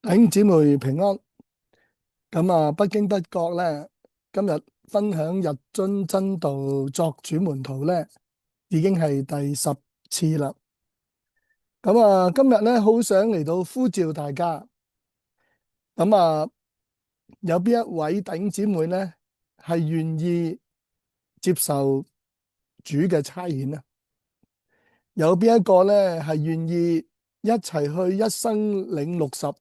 弟兄姊妹平安。不經不覺咧，今日分享日津真道作主門徒咧，已經係第10次啦。今日咧好想嚟到呼召大家。有邊一位弟兄姊妹咧係願意接受主嘅差遣呢？有邊一個咧係願意一齊去一生領60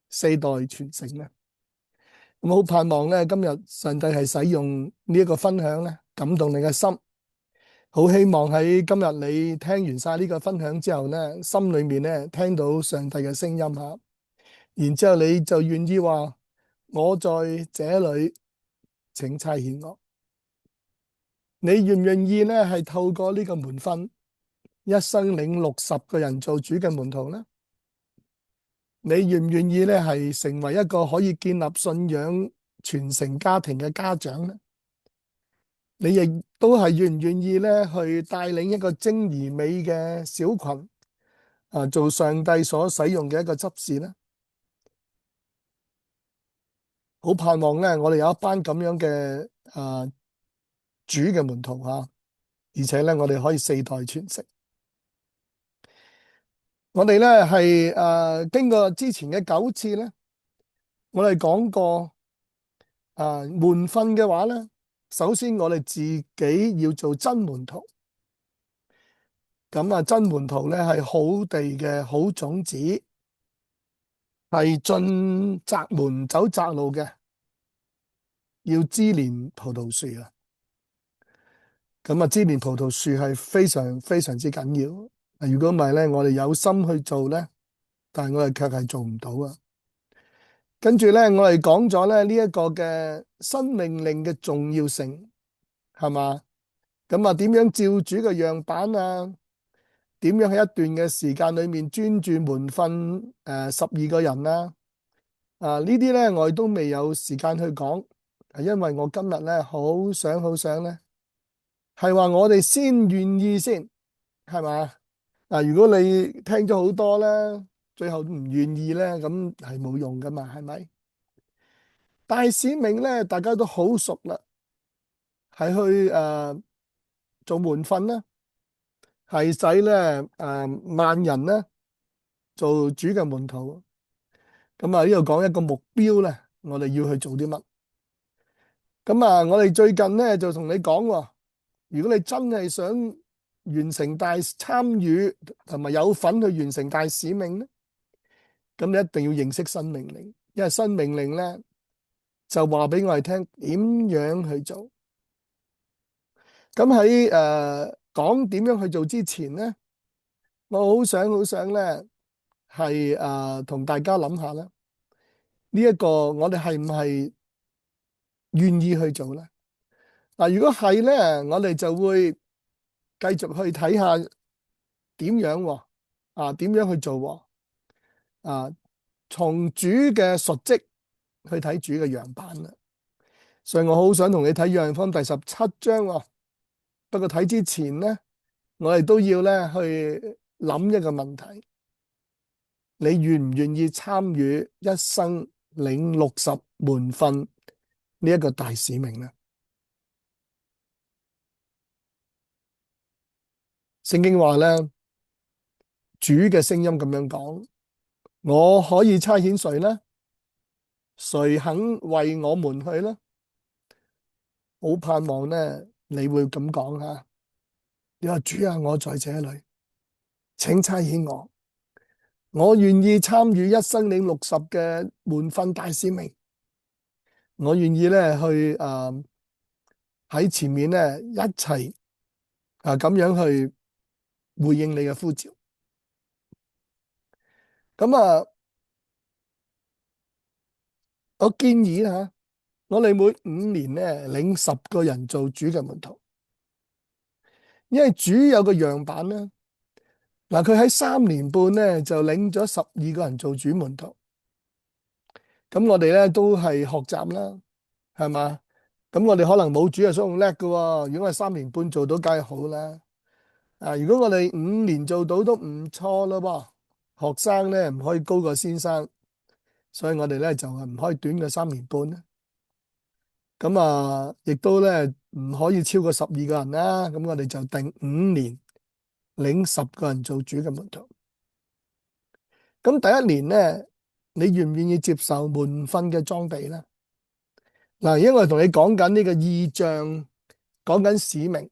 四代傳承呢？咁好盼望咧，今日上帝係使用呢一個分享咧，感動你嘅心。好希望喺今日你聽完晒呢個分享之後咧，心裏面咧聽到上帝嘅聲音吓，然之後你就願意話：我在這裏，請差遣我。你願唔願意咧係透過呢個門訓，一生領60個人做主嘅門徒呢？你願唔願意咧係成為一個可以建立信仰傳承家庭嘅家長呢？你亦都係願唔願意咧去帶領一個精而美嘅小群做上帝所使用嘅一個執事呢？好盼望咧，我哋有一班咁樣嘅主嘅門徒吓，而且咧我哋可以四代傳承。我哋咧係經過之前嘅9次咧，我哋講過門訓嘅話咧，首先我哋自己要做真門徒。真門徒咧係好地嘅好種子，係進窄門走窄路嘅，要枝連葡萄樹啊！枝連葡萄樹係非常非常之緊要。如果唔係咧，我哋有心去做咧，但係我哋卻係做唔到啊！跟住咧，我哋講咗咧呢一個嘅新命令嘅重要性，係嘛？點樣照主嘅樣板啊？點樣喺一段嘅時間裏面專注門訓12個人啊？呢啲咧我哋都未有時間去講，係因為我今日咧好想咧，係話我哋先願意先，係嘛？如果你聽咗好多咧，最後唔願意咧，咁係冇用噶嘛，係咪？大使命咧，大家都好熟啦，係去做門訓啦，係使咧萬人咧做主嘅門徒。呢度講一個目標咧，我哋要去做啲乜？我哋最近咧就同你講喎，如果你真係想完成大參與同埋有份去完成大使命咧，咁你一定要認識新命令，因為新命令咧就話俾我哋聽點樣去做。喺講點樣去做之前咧，我好想咧係同大家諗下咧，呢一個我哋係唔係願意去做咧？如果係咧，我哋就會繼續去睇下點樣喎，點樣去做喎，從主嘅述職去睇主嘅樣板啦。所以我好想同你睇約翰福音第17章喎。不過睇之前咧，我哋都要咧去諗一個問題：你願唔願意參與一生領60門訓呢一個大使命咧？聖經話咧，主嘅聲音咁樣講：我可以差遣誰呢？誰肯為我們去呢？好盼望咧，你會咁講吓。你話主啊，我在這裏，請差遣我。我願意參與一生領60嘅門訓大使命。我願意咧去喺前面咧一齊咁樣去回應你嘅呼召。我建議吓，我哋每5年咧領10個人做主嘅門徒，因為主有個樣板啦。佢喺3年半咧就領咗12個人做主門徒。咁我哋咧都係學習啦，係嘛？咁我哋可能冇主耶穌咁叻㗎，如果我哋3年半做到，梗係好啦。如果我哋5年做到都唔錯咯噃。學生咧唔可以高過先生，所以我哋咧就係唔可以短過3年半啦。咁啊，亦都咧唔可以超過12個人啦。咁我哋就定5年，領10個人做主嘅門徒。咁第一年咧，你願唔願意接受門訓嘅裝備咧？嗱，因為我同你講緊呢個異象，講緊使命。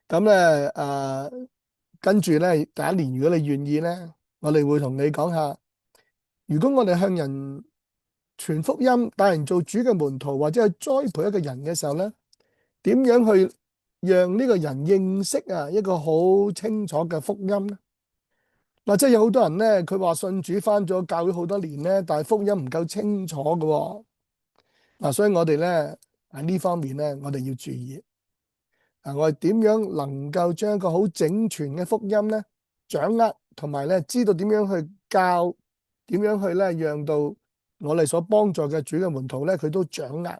咁咧跟住咧第一年，如果你願意咧，我哋會同你講下，如果我哋向人傳福音，帶人做主嘅門徒，或者係栽培一個人嘅時候咧，點樣去讓呢個人認識一個好清楚嘅福音咧？嗱，即係有好多人咧，佢話信主返咗教會好多年咧，但係福音唔夠清楚嘅。嗱，所以我哋咧喺呢方面咧，我哋要注意。我哋點樣能夠將一個好整全嘅福音咧掌握，同埋咧知道點樣去教，點樣去咧讓到我哋所幫助嘅主嘅門徒咧，佢都掌握，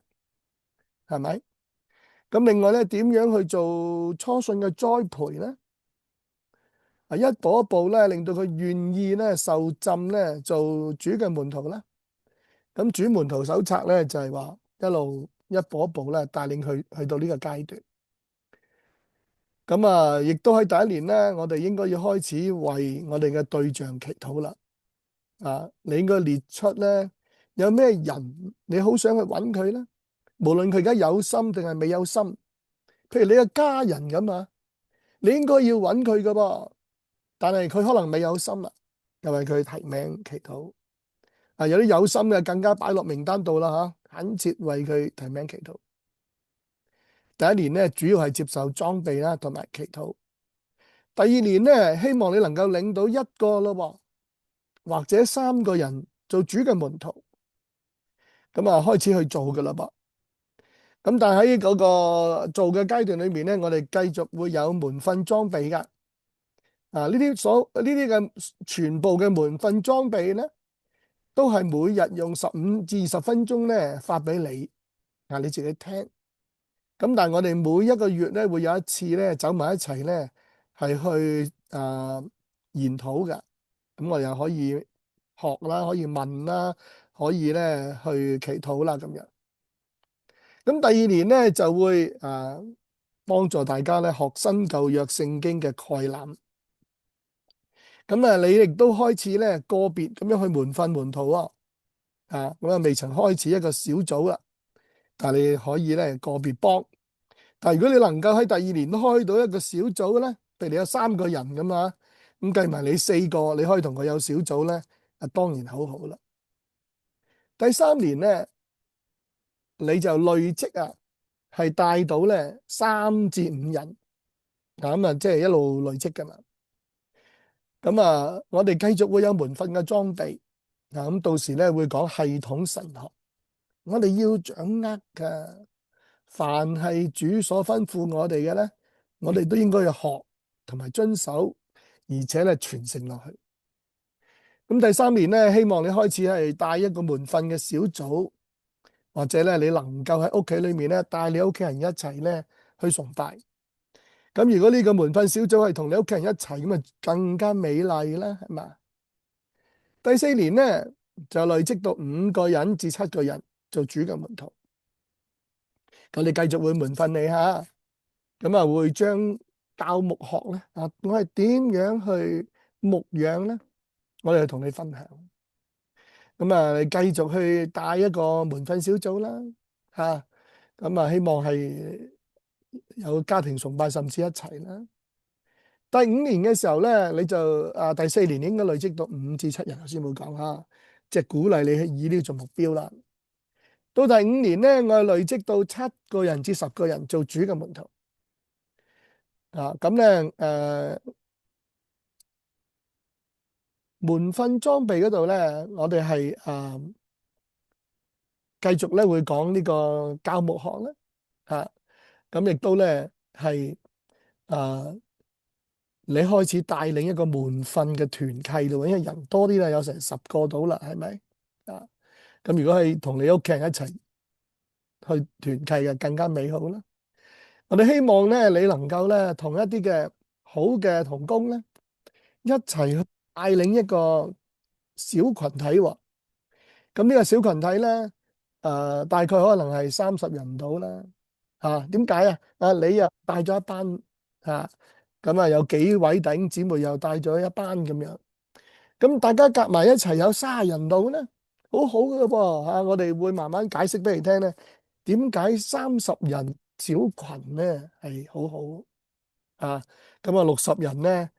係咪？咁另外咧，點樣去做初信嘅栽培咧？一步一步咧，令到佢願意咧受浸咧做主嘅門徒啦。咁主門徒手冊咧就係話一路一步一步咧帶領佢去到呢個階段。咁啊，亦都喺第一年咧，我哋應該要開始為我哋嘅對象祈禱啦。你應該列出咧有咩人你好想去揾佢咧，無論佢而家有心定係未有心。譬如你嘅家人咁啊，你應該要揾佢噶噃，但係佢可能未有心啦，又為佢提名祈禱。有啲有心嘅更加擺落名單度啦嚇，懇切為佢提名祈禱。第一年咧，主要係接受裝備啦，同埋祈禱。第二年咧，希望你能夠領到1個咯，或者3個人做主嘅門徒。咁啊，開始去做噶啦噃。咁但係喺嗰個做嘅階段裏面咧，我哋繼續會有門訓裝備噶。呢啲嘅全部嘅門訓裝備咧，都係每日用15至20分鐘咧發俾你，你自己聽。咁但係我哋每一個月咧會有一次咧走埋一齊咧係去研討嘅。咁我又可以學啦，可以問啦，可以咧去祈禱啦咁樣。咁第二年咧就會幫助大家咧學新舊約聖經嘅概覽。咁你亦都開始咧個別咁樣去門訓門徒啊。咁未曾開始一個小組啦，但係你可以咧個別幫。但係如果你能夠喺第二年開到一個小組咧，譬如你有3個人咁啊，咁計埋你4個，你可以同佢有小組咧，當然好好啦。第3年咧，你就累積係帶到咧3至5人，咁即係一路累積噶嘛。咁我哋繼續會有門訓嘅裝備，咁到時咧會講系統神學，我哋要掌握噶。凡係主所吩咐我哋嘅咧，我哋都應該要學同埋遵守，而且咧傳承落去。咁第3年咧，希望你開始係帶一個門訓嘅小組，或者咧你能夠喺屋企裏面咧帶你屋企人一齊咧去崇拜。咁如果呢個門訓小組係同你屋企人一齊，咁啊更加美麗啦，係嘛？第4年咧就累積到5個人至7個人做主嘅門徒。咁你繼續會門訓你吓，咁會將教牧學咧我係點樣去牧養咧？我哋同你分享。咁你繼續去帶一個門訓小組啦，咁希望係有家庭崇拜，甚至一齊啦。第5年嘅時候咧，你就第4年應該累積到5至7人，頭先冇講吓，即係鼓勵你去以呢個做目標啦。到第5年咧，我累積到7個人至10個人做主嘅門徒。咁咧門訓裝備嗰度咧，我哋係繼續咧會講呢個教牧學咧，咁亦都咧係你開始帶領一個門訓嘅團契咯，因為人多啲啦，有成10個到啦，係咪？咁如果係同你屋企人一齊去團契嘅，更加美好啦。我哋希望咧，你能夠咧同一啲嘅好嘅同工咧，一齊去帶領一個小群體喎。咁呢個小群體咧，大概可能係30人到啦。點解啊？你又帶咗一班咁有幾位弟兄姊妹又帶咗一班咁樣，咁大家夾埋一齊有30人到咧，好好嘅噃。我哋會慢慢解釋俾你聽咧，點解30人小群咧係好好咁60人咧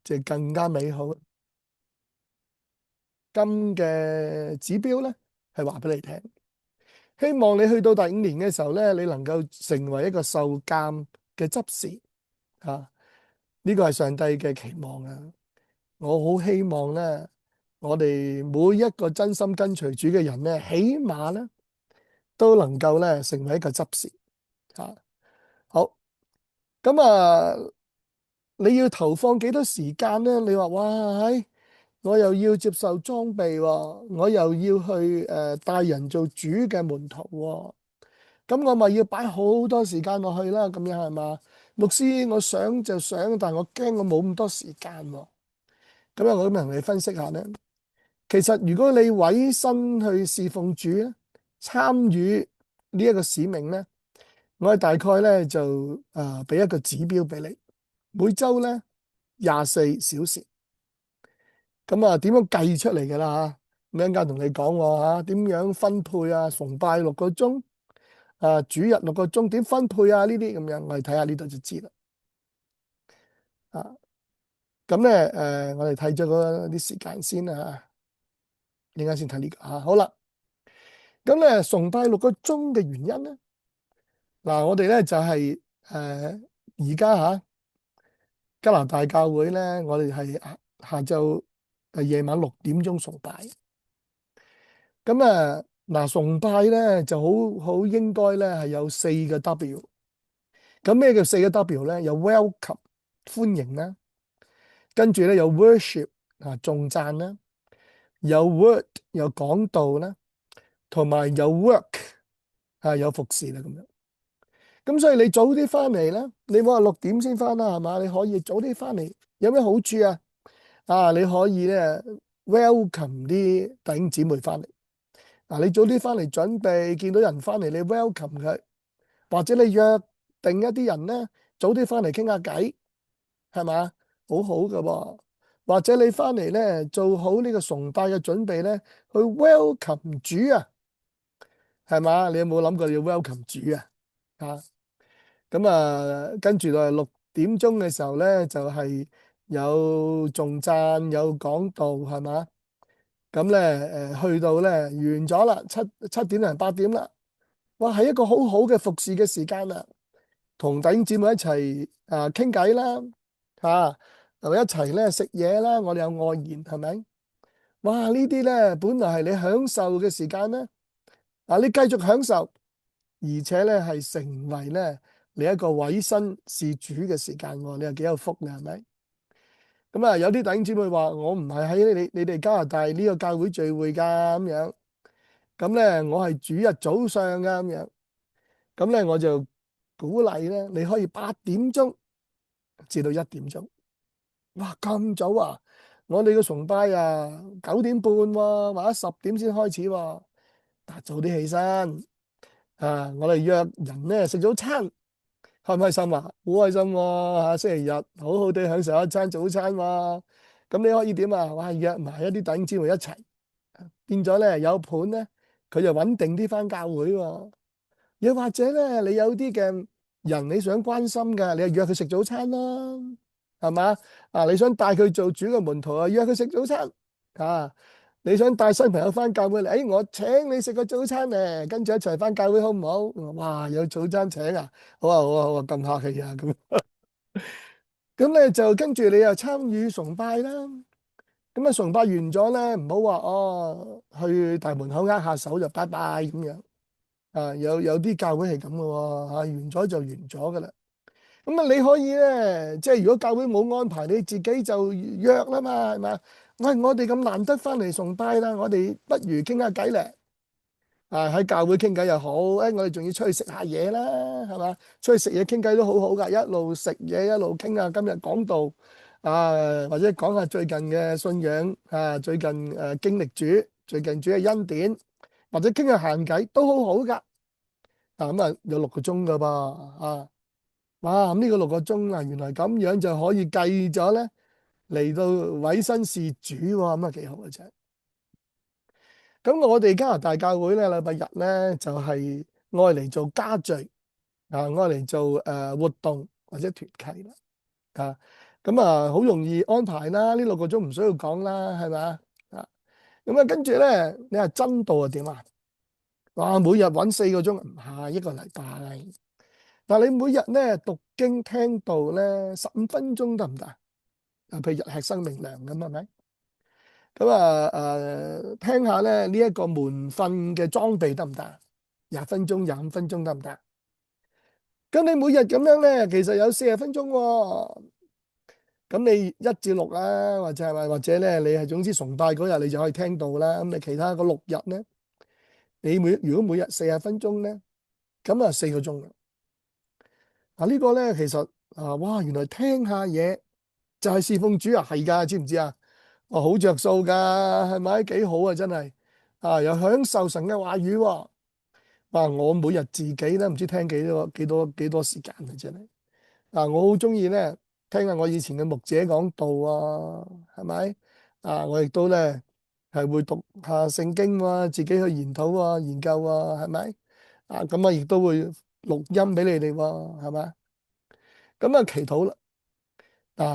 就更加美好。今嘅指標咧係話俾你聽，希望你去到第5年嘅時候咧，你能夠成為一個受監嘅執事呢個係上帝嘅期望啊！我好希望咧，我哋每一個真心跟隨主嘅人咧，起碼咧都能夠咧成為一個執事好，咁你要投放幾多時間咧？你話哇，我又要接受裝備喎，我又要去帶人做主嘅門徒喎，咁我咪要擺好多時間落去啦？咁樣係嘛？牧師，我想就想，但係我驚我冇咁多時間喎。咁我咁同你分析下咧，其實如果你委身去侍奉主咧，參與呢一個使命咧，我哋大概咧就俾一個指標俾你，每周咧24小時。咁點樣計出嚟㗎啦嚇？咁一陣間同你講喎點樣分配崇拜6個鐘，主日6個鐘點分配呢啲咁樣，我哋睇下呢度就知啦。咁咧我哋睇咗嗰啲時間先啦嚇，陣間先睇呢個好啦。咁咧崇拜6個鐘嘅原因咧，我哋咧就係而家加拿大教會咧，我哋係下晝夜晚6點鐘崇拜。咁崇拜咧就好應該咧係有4個 W。咁咩叫4個 W 咧？有 welcome 歡迎啦，跟住咧有 worship 頌讚啦，有 word 有講道啦，同埋有 work 有服侍啦咁樣。咁所以你早啲翻嚟啦，你冇話6點先翻啦，係嘛？你可以早啲翻嚟，有咩好處你可以咧 welcome 啲弟兄姊妹翻嚟。你早啲翻嚟準備，見到人翻嚟，你 welcome 佢，或者你約定一啲人咧，早啲翻嚟傾下偈，係嘛？好好㗎喎。或者你翻嚟咧，做好呢個崇拜嘅準備咧，去 welcome 主係嘛？你有冇諗過要 welcome 主咁跟住到6點鐘嘅時候咧，就係有頌讚，有講道，係嘛？咁咧去到咧完咗啦，七點零8點啦，哇，係一個好好嘅服侍嘅時間啦，同弟兄姊妹一齊傾偈啦，又一齊咧食嘢啦，我哋有愛宴係咪？哇，呢啲咧本來係你享受嘅時間咧，你繼續享受，而且咧係成為咧你一個委身事主嘅時間，你又幾有福咧，係咪？咁有啲弟兄姊妹話我唔係喺你哋加拿大呢個教會聚會噶咁樣，咁咧我係主日早上噶咁樣，咁咧我就鼓勵咧你可以8點鐘至到1點鐘，哇咁早啊！我哋嘅崇拜9點半喎，或者10點先開始喎，但早啲起身我哋約人咧食早餐。開唔開心好開心喎！星期日好好地享受一餐早餐喎。咁你可以點哇，約埋一啲弟兄姊妹一齊，變咗咧有伴咧，佢就穩定啲返教會喎。又或者咧，你有啲嘅人你想關心嘅，你就約佢食早餐啦，係嘛？你想帶佢做主嘅門徒約佢食早餐你想帶新朋友返教會嚟，我請你食個早餐咧，跟住一齊返教會好唔好？哇，有早餐請好啊好啊好啊，咁客氣咁咧就跟住你又參與崇拜啦。咁崇拜完咗咧，唔好話去大門口握下手就拜拜咁樣有啲教會係咁嘅喎完咗就完咗噶啦。咁你可以咧，即係如果教會冇安排，你自己就約啦嘛，係嘛？喂，我哋咁難得翻嚟崇拜啦，我哋不如傾下偈咧。喺教會傾偈又好，我哋仲要出去食下嘢啦，係嘛？出去食嘢傾偈都好好噶，一路食嘢一路傾下今日講道或者講下最近嘅信仰最近經歷主最近主嘅恩典，或者傾下閒偈都好好噶。咁啊有6個鐘噶噃啊！哇！咁呢個6個鐘啊，原來咁樣就可以計咗咧，嚟到委身事主喎，咁啊幾好嘅啫。咁我哋加拿大教會咧，禮拜日咧就係愛嚟做家聚啊，愛嚟做活動或者團契啦啊。咁啊好容易安排啦，呢6個鐘唔需要講啦，係咪啊？啊咁啊，跟住咧，你話真道啊點啊？哇！每日揾4個鐘唔係一個禮拜，但係你每日咧讀經聽道咧15分鐘得唔得啊？譬如日吃生命糧咁係咪？咁聽下咧呢一個門訓嘅裝備得唔得？20分鐘、25分鐘得唔得？咁你每日咁樣咧，其實有40分鐘喎。咁你1至6啦，或者咧，你係總之崇拜嗰日你就可以聽到啦。咁你其他嗰6日咧，你如果每日40分鐘咧，咁啊4個鐘啦。呢個咧其實哇，原來聽下嘢就係侍奉主啊，係㗎，知唔知啊？好着數㗎，係咪？幾好啊，真係又享受神嘅話語喎。我每日自己咧唔知聽幾多時間啊，真係我好中意咧聽下我以前嘅牧者講道啊，係咪？我亦都咧係會讀下聖經啊，自己去研討啊、研究啊，係咪？咁亦都會錄音俾你哋喎，係咪？咁祈禱啦。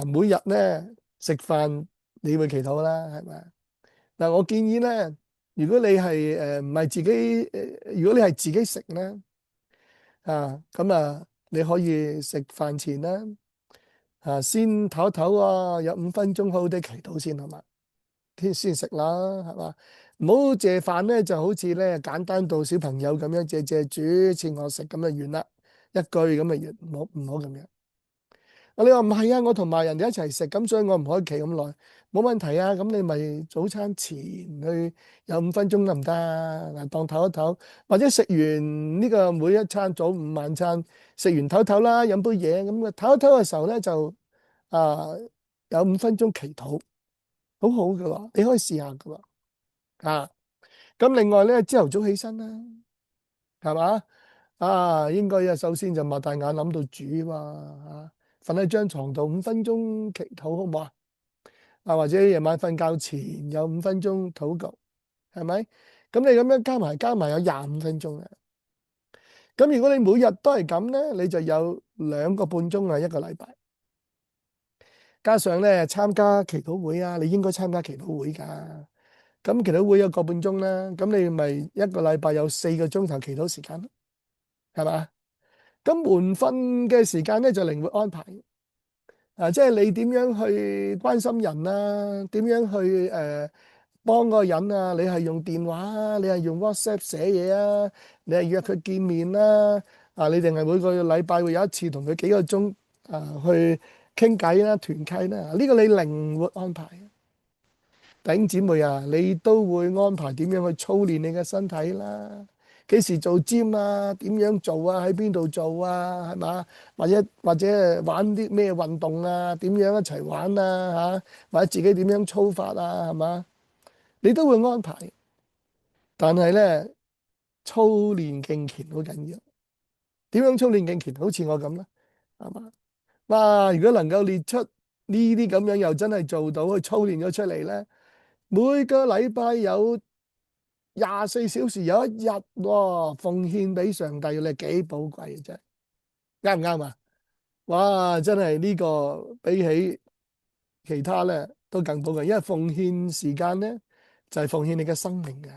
每日咧食飯你會祈禱啦，係咪？我建議咧，如果你係唔係自己如果你係自己食咧咁你可以食飯前啦先唞一唞啊，有5分鐘好好地祈禱先，係嘛？先食啦，係嘛？唔好謝飯咧，就好似咧簡單到小朋友咁樣謝主請我食咁就完啦，一句咁就完，唔好咁樣。你話唔係啊？我同埋人哋一齊食，咁所以我唔可以企咁耐，冇問題啊。咁你咪早餐前去有5分鐘得唔得啊？當唞一唞，或者食完呢個每一餐早午晚餐，食完唞唞啦，飲杯嘢咁啊，唞一唞嘅時候咧就啊有5分鐘祈禱，好好嘅喎，你可以試下嘅喎咁另外咧，朝頭早起身啦，係嘛？應該首先就擘大眼諗到主嘛瞓喺張床度5分鐘祈禱好唔好或者夜晚瞓覺前有5分鐘禱告，係咪？咁你咁樣加埋有25分鐘啊。咁如果你每日都係咁咧，你就有2個半鐘啊，一個禮拜。加上咧參加祈禱會啊，你應該參加祈禱會㗎。咁祈禱會有個半鐘啦，咁你咪一個禮拜有4個鐘頭祈禱時間咯，係嘛？咁門訓嘅時間咧就靈活安排。即係你點樣去關心人啊？點樣去幫嗰個人啊？你係用電話啊？你係用 WhatsApp 寫嘢啊？你係約佢見面啦？你定係每個禮拜會有一次同佢幾個鐘去傾偈啦、團契啦？呢個你靈活安排。弟兄姊妹啊，你都會安排點樣去操練你嘅身體啦？幾時做 gym 啊？點樣做啊？喺邊度做啊？係嘛？或者玩啲咩運動啊？點樣一齊玩啊？或者自己點樣操法啊？係嘛？你都會安排。但係咧，操練敬虔好緊要。點樣操練敬虔？好似我咁啦，係嘛？哇！如果能夠列出呢啲咁樣，又真係做到去操練咗出嚟咧，每個禮拜有24小時有一日奉獻俾上帝，你幾寶貴嘅啫，啱唔啱啊？哇！真係呢個比起其他咧都更寶貴，因為奉獻時間咧就係奉獻你嘅生命嘅，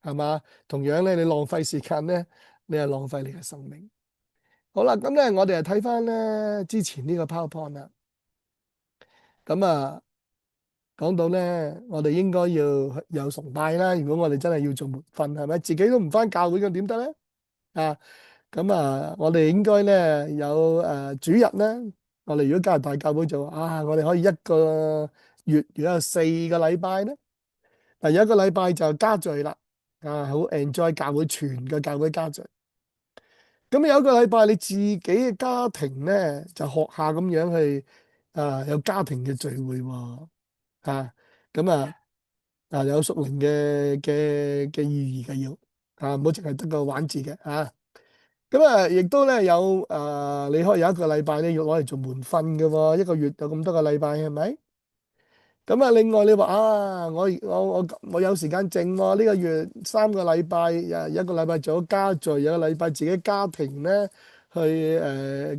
係嘛？同樣咧，你浪費時間咧，你係浪費你嘅生命。好啦，咁咧我哋就睇翻咧之前呢個 PowerPoint 啦。咁講到咧，我哋應該要有崇拜啦。如果我哋真係要做門訓，係咪？自己都唔翻教會咁點得咧？我哋應該咧有主日咧。我哋如果加拿大教會就我哋可以一個月如果有4個禮拜咧，有一個禮拜就家聚啦。好 enjoy 教會全個教會家聚。咁有一個禮拜你自己嘅家庭咧就學下咁樣去有家庭嘅聚會喎。咁有屬靈嘅意義嘅要唔好淨係得個玩字嘅咁亦都咧有你可以有一個禮拜咧要攞嚟做門訓嘅喎，一個月有咁多個禮拜係咪？咁另外你話我有時間剩喎，呢個月3個禮拜，一個禮拜做咗家聚，有個禮拜自己家庭咧去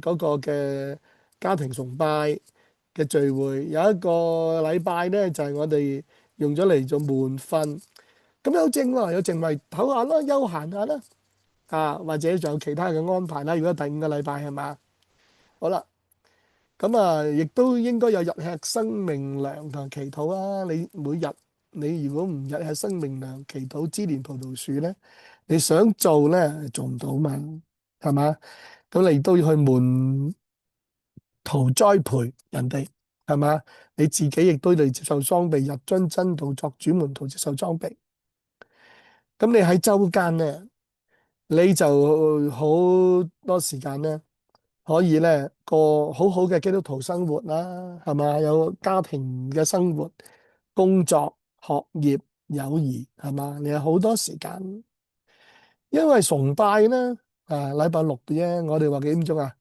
嗰個嘅家庭崇拜嘅聚會，有一個禮拜咧就係我哋用咗嚟做門訓。咁有剩喎，有剩咪唞下咯，休閒下啦，或者仲有其他嘅安排啦。如果第5個禮拜係嘛，好啦。咁亦都應該有日吃生命糧同祈禱啊！你每日你如果唔日吃生命糧、祈禱、支連葡萄樹咧，你想做咧做唔到嘛？係嘛？咁你都要去門徒栽培人哋，係嘛？你自己亦都要接受裝備，日遵真道作主門徒接受裝備。咁你喺週間咧，你就好多時間咧。可以咧過好好嘅基督徒生活啦，係嘛？有家庭嘅生活、工作、學業、友誼，係嘛？你有好多時間，因為崇拜咧禮拜六嘅啫，我哋話幾點鐘啊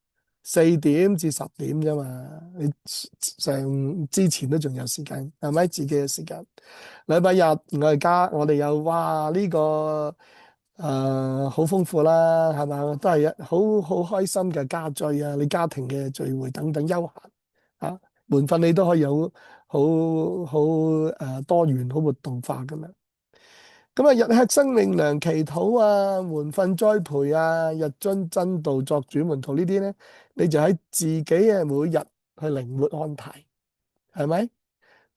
？4點至10點啫嘛。你上之前都仲有時間，係咪自己嘅時間？禮拜日我哋有呢個。好豐富啦，係嘛？都係好開心嘅家聚啊，你家庭嘅聚會等等休閒門訓你都可以有好多元、好活動化噶嘛。咁日吃生命糧、祈禱門訓栽培日遵真道作主門徒呢啲咧，你就喺自己嘅每日去靈活安排，係咪？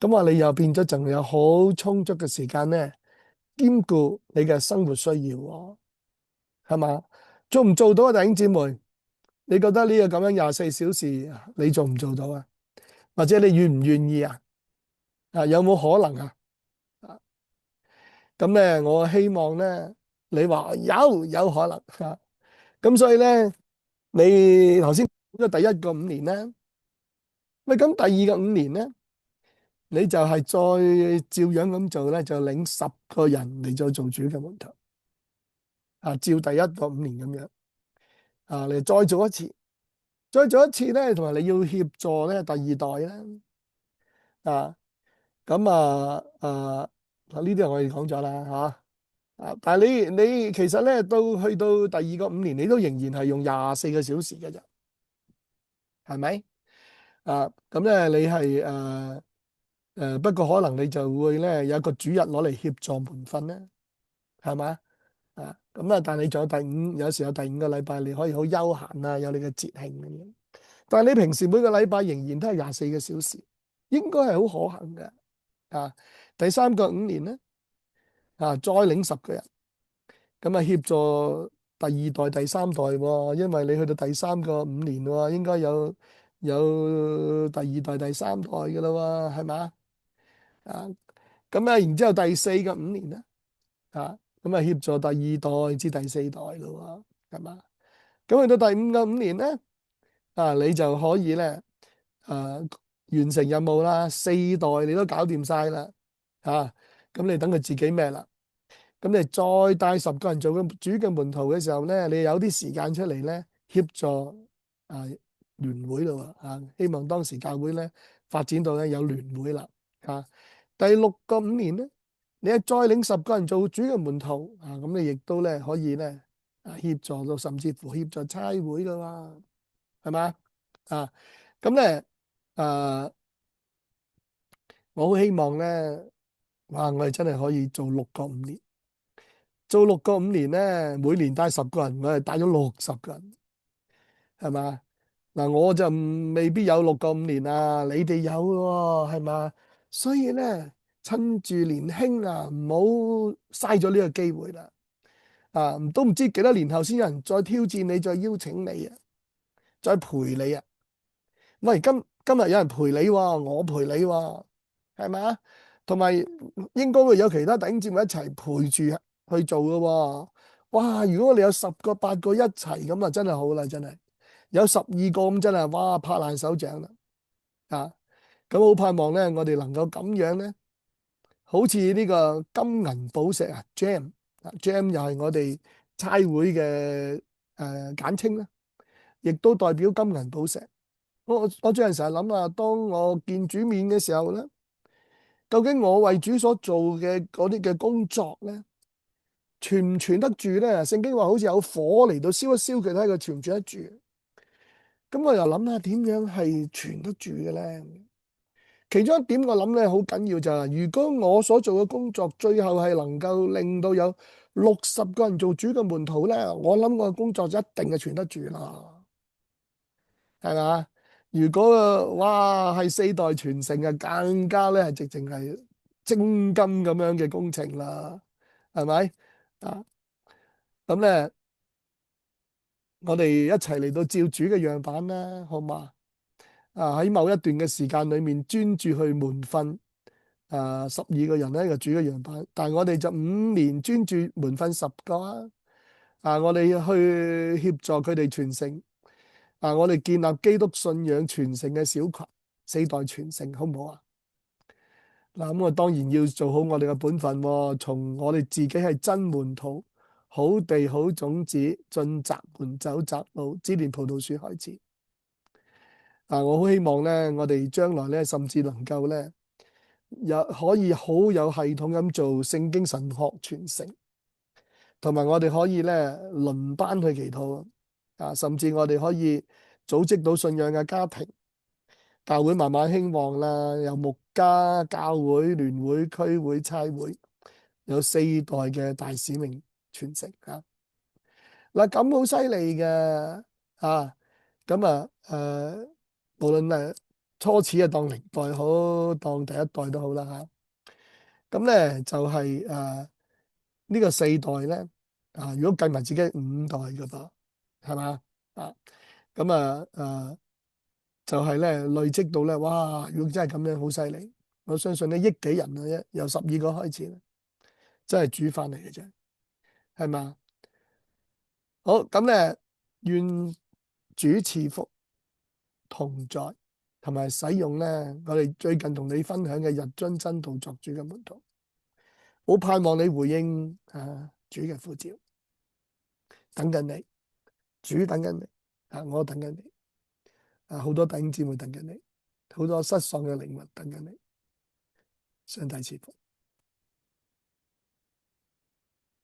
咁你又變咗仲有好充足嘅時間咧，兼顧你嘅生活需要喎。係嘛？做唔做到啊？弟兄姊妹，你覺得呢個咁樣24小時，你做唔做到啊？或者你願唔願意啊？有冇可能啊？咁咧，我希望咧，你話有可能咁所以咧，你頭先講咗第一個5年咧，喂，咁第二個5年咧，你就係再照樣咁做咧，就領10個人嚟再做主嘅門徒照第一個5年咁樣你再做一次。再做一次咧，同埋你要協助咧第二代咧咁呢啲我哋講咗啦但係你其實咧去到第二個5年，你都仍然係用24個小時嘅啫，係咪咁咧？你係不過可能你就會咧有一個主日攞嚟協助門訓咧，係嘛咁但係你仲有時有第5個禮拜，你可以好休閒有你嘅節慶咁樣。但係你平時每個禮拜仍然都係24個小時，應該係好可行嘅第3個5年咧再領10個人，咁協助第2代、第3代喎，因為你去到第3個5年喎，應該有第2代、第3代嘅啦喎，係嘛咁然之後第4個5年咧咁協助第2代至第4代咯喎，係嘛？咁去到第5個5年咧你就可以咧完成任務啦，4代你都搞掂晒啦咁你等佢自己咩啦？咁你再帶10個人做主嘅門徒嘅時候咧，你有啲時間出嚟咧協助聯會咯希望當時教會咧發展到咧有聯會啦第6個5年咧，你再領10個人做主嘅門徒咁你亦都咧可以咧協助到，甚至乎協助差會噶嘛，係嘛咁咧我好希望咧我哋真係可以做6個5年。做6個5年咧，每年帶10個人，我係帶咗60個人，係嘛？我就未必有6個5年啊，你哋有喎，係嘛？所以咧，趁住年輕唔好嘥咗呢個機會啦。都唔知幾多年後先有人再挑戰你，再邀請你再陪你喂，今日有人陪你喎，我陪你喎，係嘛？同埋應該會有其他弟兄姊妹一齊陪住去做嘅喎。哇！如果我哋有10個8個一齊咁真係好啦，真係有12個咁真係哇拍爛手掌啦咁好盼望咧，我哋能夠咁樣咧好似呢個金銀寶石啊，gem 又係我哋差會嘅簡稱啦，亦都代表金銀寶石。我最近成日諗啊，當我見主面嘅時候咧，究竟我為主所做嘅嗰啲嘅工作咧，存唔存得住咧？聖經話好似有火嚟到燒一燒佢，睇佢存唔存得住。咁我又諗下點樣係存得住嘅咧？其中一點我諗咧好緊要就係，如果我所做嘅工作最後係能夠令到有60個人做主嘅門徒咧，我諗我嘅工作就一定係存得住啦，係咪？如果哇係4代傳承啊，更加咧係直情係精金咁樣嘅工程啦，係咪？啊，咁咧我哋一齊嚟到照主嘅樣板啦，好嘛？喺某一段嘅時間裏面專注去門訓。12個人咧就主嘅樣板，但係我哋就5年專注門訓10個啊！我哋去協助佢哋傳承，我哋建立基督信仰傳承嘅小群，4代傳承，好唔好啊？嗱，咁我當然要做好我哋嘅本分喎，從我哋自己係真門徒，好地好種子，進窄門走窄路，只連葡萄樹開始。我好希望咧，我哋將來咧，甚至能夠咧。可以好有系統咁做聖經神學傳承，同埋我哋可以咧輪班去祈禱甚至我哋可以組織到信仰嘅家庭，教會慢慢興旺啦，有牧家、教會、聯會、區會、差會，有4代嘅大使命傳承嗱，咁好犀利嘅咁無論係初始當歷代好，當第一代都好啦咁咧就係呢個4代咧如果計埋自己5代㗎噃，係嘛咁就係咧累積到咧，哇！如果真係咁樣，好犀利，我相信咧億幾人啊，由12個開始，真係煮飯嚟嘅啫，係嘛？好咁咧，願主賜福同在，同埋使用咧，我哋最近同你分享嘅日津真道作主嘅門徒。好盼望你回應主嘅呼召，等緊你，主等緊你，我等緊你，好多弟兄姊妹等緊你，好多失喪嘅靈魂等緊你，上帝賜福。